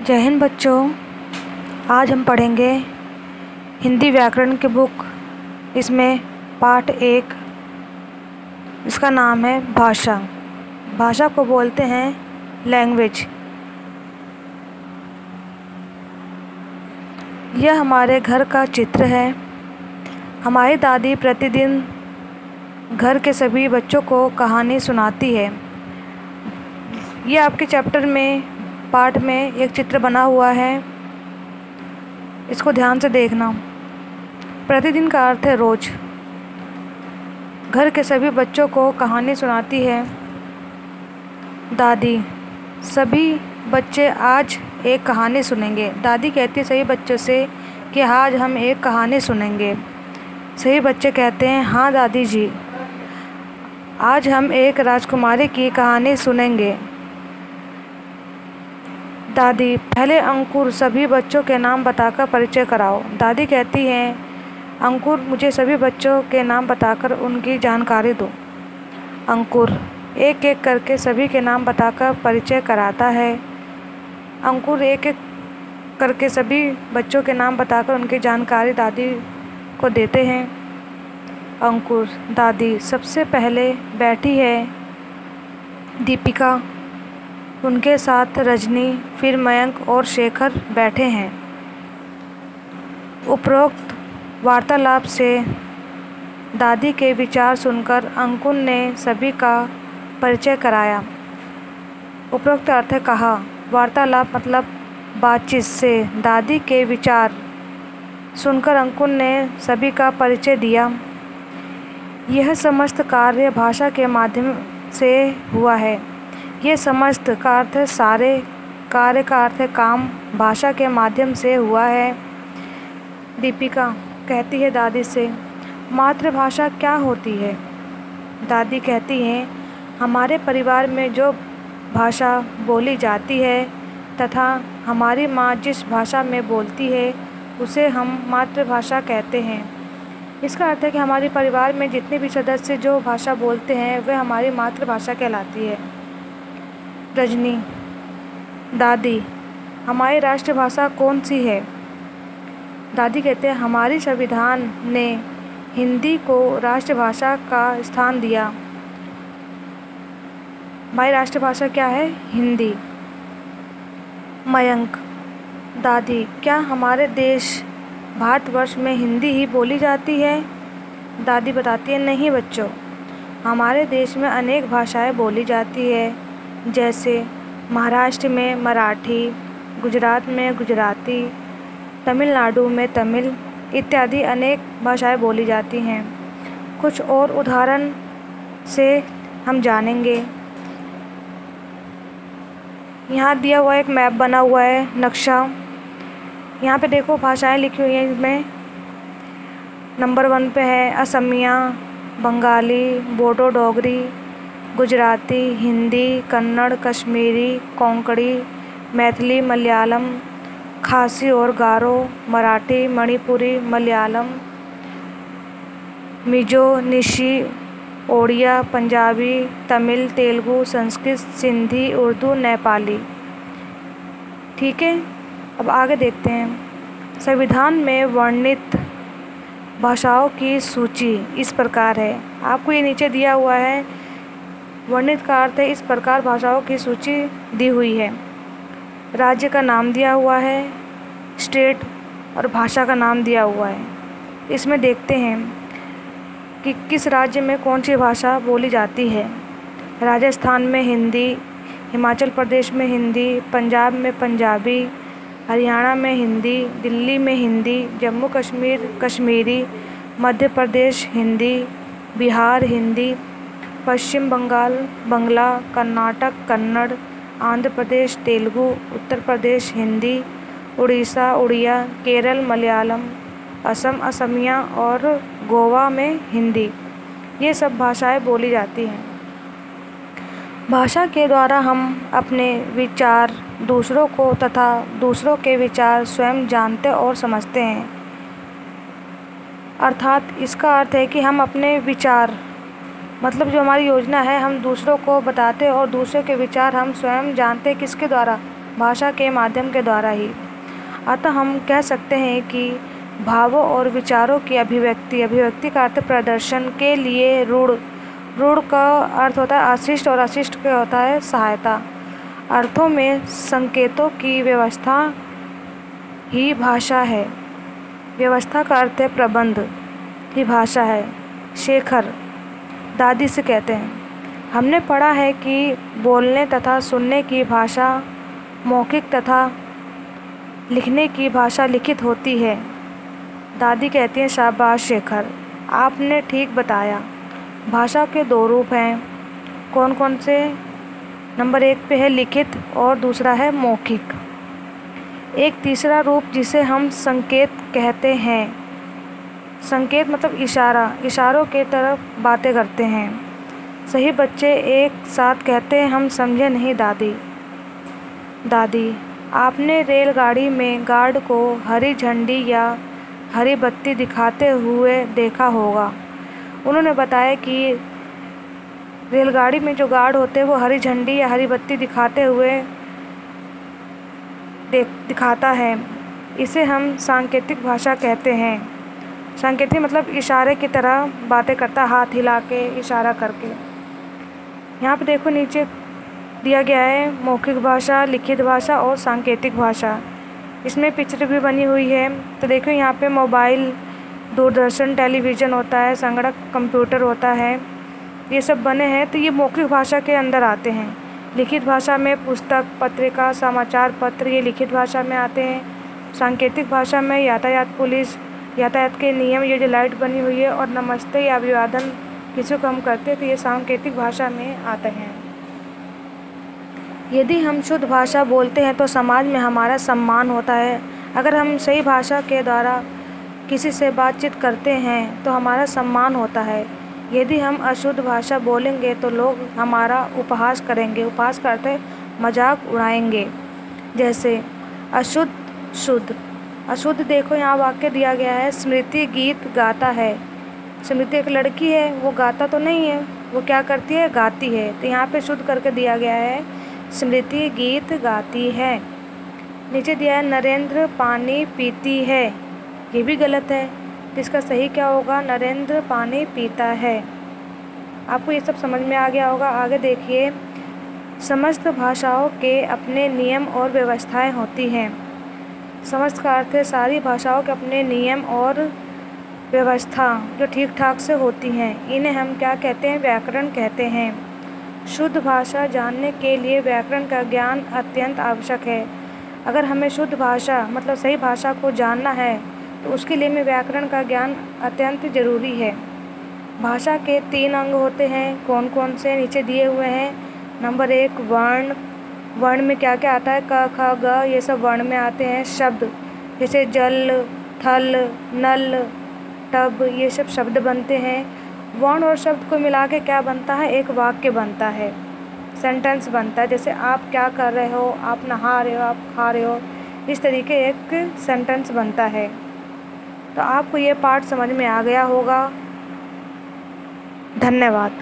जय हिंद बच्चों। आज हम पढ़ेंगे हिंदी व्याकरण की बुक। इसमें पाठ 1, इसका नाम है भाषा। भाषा को बोलते हैं लैंग्वेज। यह हमारे घर का चित्र है। हमारी दादी प्रतिदिन घर के सभी बच्चों को कहानी सुनाती है। यह आपके चैप्टर में पाठ में एक चित्र बना हुआ है, इसको ध्यान से देखना। प्रतिदिन का अर्थ है रोज। घर के सभी बच्चों को कहानी सुनाती है दादी। सभी बच्चे आज एक कहानी सुनेंगे। दादी कहती है सभी बच्चों से कि आज हम एक कहानी सुनेंगे। सभी बच्चे कहते हैं हाँ दादी जी, आज हम एक राजकुमारी की कहानी सुनेंगे। दादी, पहले अंकुर सभी बच्चों के नाम बताकर परिचय कराओ। दादी कहती हैं अंकुर, मुझे सभी बच्चों के नाम बताकर उनकी जानकारी दो। अंकुर एक एक करके सभी के नाम बताकर परिचय कराता है। अंकुर एक एक करके सभी बच्चों के नाम बताकर उनकी जानकारी दादी को देते हैं। अंकुर, दादी, सबसे पहले बैठी है दीपिका, उनके साथ रजनी, फिर मयंक और शेखर बैठे हैं। उपरोक्त वार्तालाप से दादी के विचार सुनकर अंकुर ने सभी का परिचय कराया। उपरोक्त अर्थ है कहा। वार्तालाप मतलब बातचीत से दादी के विचार सुनकर अंकुर ने सभी का परिचय दिया। यह समस्त कार्य भाषा के माध्यम से हुआ है। ये समस्त का अर्थ है सारे, कार्य का अर्थ है काम, भाषा के माध्यम से हुआ है। दीपिका कहती है दादी से, मातृभाषा क्या होती है? दादी कहती हैं हमारे परिवार में जो भाषा बोली जाती है तथा हमारी माँ जिस भाषा में बोलती है उसे हम मातृभाषा कहते हैं। इसका अर्थ है कि हमारे परिवार में जितने भी सदस्य जो भाषा बोलते हैं वह हमारी मातृभाषा कहलाती है। रजनी, दादी, हमारी राष्ट्रभाषा कौन सी है? दादी कहते हैं हमारी संविधान ने हिंदी को राष्ट्रभाषा का स्थान दिया। हमारी राष्ट्रभाषा क्या है? हिंदी। मयंक, दादी, क्या हमारे देश भारतवर्ष में हिंदी ही बोली जाती है? दादी बताती है नहीं बच्चों, हमारे देश में अनेक भाषाएं बोली जाती है, जैसे महाराष्ट्र में मराठी, गुजरात में गुजराती, तमिलनाडु में तमिल इत्यादि अनेक भाषाएं बोली जाती हैं। कुछ और उदाहरण से हम जानेंगे। यहाँ दिया हुआ एक मैप बना हुआ है, नक्शा। यहाँ पे देखो भाषाएं लिखी हुई हैं। इसमें नंबर 1 पे है असमिया, बंगाली, बोडो डोगरी, गुजराती, हिंदी, कन्नड़, कश्मीरी, कोंकणी, मैथिली, मलयालम, खासी और गारो, मराठी, मणिपुरी, मलयालम, मिजो, निशी, ओडिया, पंजाबी, तमिल, तेलुगु, संस्कृत, सिंधी, उर्दू, नेपाली। ठीक है, अब आगे देखते हैं। संविधान में वर्णित भाषाओं की सूची इस प्रकार है। आपको ये नीचे दिया हुआ है। वर्णित का अर्थ है इस प्रकार भाषाओं की सूची दी हुई है। राज्य का नाम दिया हुआ है, स्टेट और भाषा का नाम दिया हुआ है। इसमें देखते हैं कि किस राज्य में कौन सी भाषा बोली जाती है। राजस्थान में हिंदी, हिमाचल प्रदेश में हिंदी, पंजाब में पंजाबी, हरियाणा में हिंदी, दिल्ली में हिंदी, जम्मू कश्मीर कश्मीरी, मध्य प्रदेश हिंदी, बिहार हिंदी, पश्चिम बंगाल बंगला, कर्नाटक कन्नड़, आंध्र प्रदेश तेलुगु, उत्तर प्रदेश हिंदी, उड़ीसा उड़िया, केरल मलयालम, असम असमिया और गोवा में हिंदी। ये सब भाषाएं बोली जाती हैं। भाषा के द्वारा हम अपने विचार दूसरों को तथा दूसरों के विचार स्वयं जानते और समझते हैं। अर्थात इसका अर्थ है कि हम अपने विचार मतलब जो हमारी योजना है हम दूसरों को बताते और दूसरे के विचार हम स्वयं जानते किसके द्वारा? भाषा के माध्यम के द्वारा ही। अतः हम कह सकते हैं कि भावों और विचारों की अभिव्यक्ति का अर्थ प्रदर्शन के लिए रूढ़ का अर्थ होता है अशिष्ट और अशिष्ट का होता है सहायता। अर्थों में संकेतों की व्यवस्था ही भाषा है। व्यवस्था का अर्थ है प्रबंध ही भाषा है। शेखर दादी से कहते हैं, हमने पढ़ा है कि बोलने तथा सुनने की भाषा मौखिक तथा लिखने की भाषा लिखित होती है। दादी कहती हैं, शाबाश शेखर, आपने ठीक बताया। भाषा के दो रूप हैं, कौन कौन से? नंबर 1 पे है लिखित और दूसरा है मौखिक। एक तीसरा रूप जिसे हम संकेत कहते हैं। संकेत मतलब इशारों के तरफ बातें करते हैं। सही बच्चे एक साथ कहते हैं, हम समझे नहीं दादी। दादी, आपने रेलगाड़ी में गार्ड को हरी झंडी या हरी बत्ती दिखाते हुए देखा होगा। उन्होंने बताया कि रेलगाड़ी में जो गार्ड होते हैं वो हरी झंडी या हरी बत्ती दिखाते हुए दिखाता है। इसे हम सांकेतिक भाषा कहते हैं। सांकेतिक मतलब इशारे की तरह बातें करता, हाथ हिला के इशारा करके। यहाँ पे देखो नीचे दिया गया है मौखिक भाषा, लिखित भाषा और सांकेतिक भाषा। इसमें पिक्चर भी बनी हुई है। तो देखो यहाँ पे मोबाइल, दूरदर्शन, टेलीविज़न होता है, संगणक, कंप्यूटर होता है, ये सब बने हैं। तो ये मौखिक भाषा के अंदर आते हैं। लिखित भाषा में पुस्तक, पत्रिका, समाचार पत्र, ये लिखित भाषा में आते हैं। सांकेतिक भाषा में यातायात पुलिस, यातायात के नियम, ये जो लाइट बनी हुई है, और नमस्ते या अभिवादन किसी को हम करते हैं तो ये सांकेतिक भाषा में आते हैं। यदि हम शुद्ध भाषा बोलते हैं तो समाज में हमारा सम्मान होता है। अगर हम सही भाषा के द्वारा किसी से बातचीत करते हैं तो हमारा सम्मान होता है। यदि हम अशुद्ध भाषा बोलेंगे तो लोग हमारा उपहास करेंगे। उपहास करते मजाक उड़ाएंगे। जैसे अशुद्ध, शुद्ध। अशुद्ध देखो यहाँ वाक्य दिया गया है, स्मृति गीत गाता है। स्मृति एक लड़की है, वो गाता तो नहीं है, वो क्या करती है? गाती है। तो यहाँ पे शुद्ध करके दिया गया है, स्मृति गीत गाती है। नीचे दिया है नरेंद्र पानी पीती है, ये भी गलत है। तो इसका सही क्या होगा? नरेंद्र पानी पीता है। आपको ये सब समझ में आ गया होगा। आगे देखिए, समस्त भाषाओं के अपने नियम और व्यवस्थाएं होती हैं। समस्त का अर्थ है सारी भाषाओं के अपने नियम और व्यवस्था जो ठीक ठाक से होती हैं। इन्हें हम क्या कहते हैं? व्याकरण कहते हैं। शुद्ध भाषा जानने के लिए व्याकरण का ज्ञान अत्यंत आवश्यक है। अगर हमें शुद्ध भाषा मतलब सही भाषा को जानना है तो उसके लिए में व्याकरण का ज्ञान अत्यंत ज़रूरी है। भाषा के 3 अंग होते हैं, कौन कौन से? नीचे दिए हुए हैं। नंबर 1 वर्ण। वर्ण में क्या क्या आता है? क, ख, ग, ये सब वर्ण में आते हैं। शब्द जैसे जल, थल, नल, टब, ये सब शब्द बनते हैं। वर्ण और शब्द को मिला के क्या बनता है? एक वाक्य बनता है, सेंटेंस बनता है। जैसे आप क्या कर रहे हो, आप नहा रहे हो, आप खा रहे हो, इस तरीके एक सेंटेंस बनता है। तो आपको ये पाठ समझ में आ गया होगा। धन्यवाद।